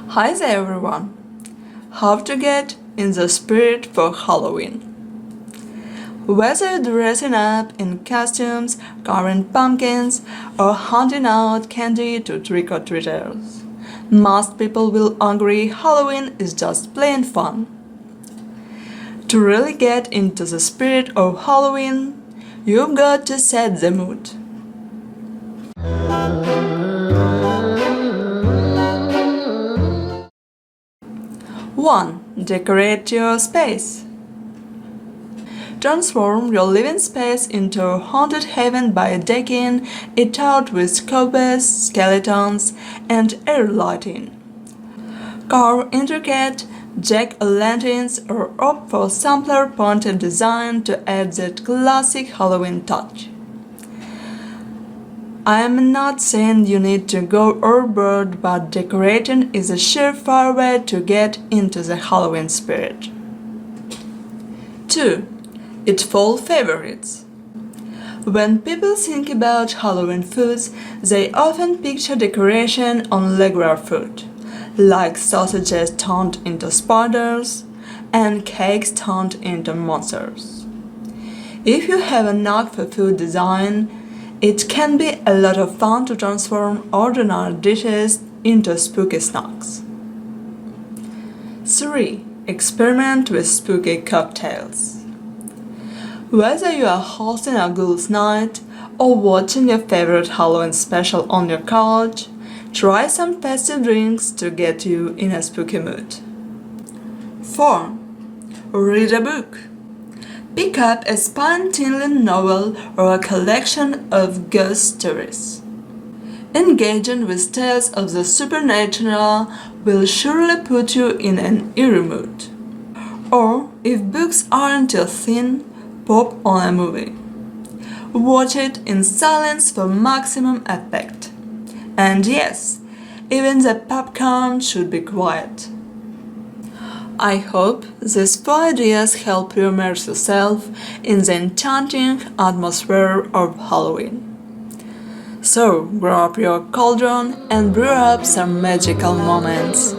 Hi there everyone! How to get in the spirit for Halloween? Whether dressing up in costumes, carving pumpkins, or handing out candy to trick-or-treaters, most people will agree Halloween is just plain fun. To really get into the spirit of Halloween, you've got to set the mood. 1. Decorate your space. Transform your living space into a haunted haven by decking it out with cobwebs, skeletons, and air lighting. Carve intricate jack-o'-lanterns or opt for simpler pointed design to add that classic Halloween touch. I am not saying you need to go overboard, but decorating is a surefire way to get into the Halloween spirit. 2. Eat fall favorites. When people think about Halloween foods, they often picture decoration on regular food, like sausages turned into spiders and cakes turned into monsters. If you have a knack for food design, it can be a lot of fun to transform ordinary dishes into spooky snacks. 3. Experiment with spooky cocktails. Whether you are hosting a ghouls night or watching your favorite Halloween special on your couch, try some festive drinks to get you in a spooky mood. 4. Read a book. Pick up a spine-tingling novel or a collection of ghost stories. Engaging with tales of the supernatural will surely put you in an eerie mood. Or, if books aren't your thing, pop on a movie. Watch it in silence for maximum effect. And yes, even the popcorn should be quiet. I hope these 4 ideas help you immerse yourself in the enchanting atmosphere of Halloween. So, grab your cauldron and brew up some magical moments.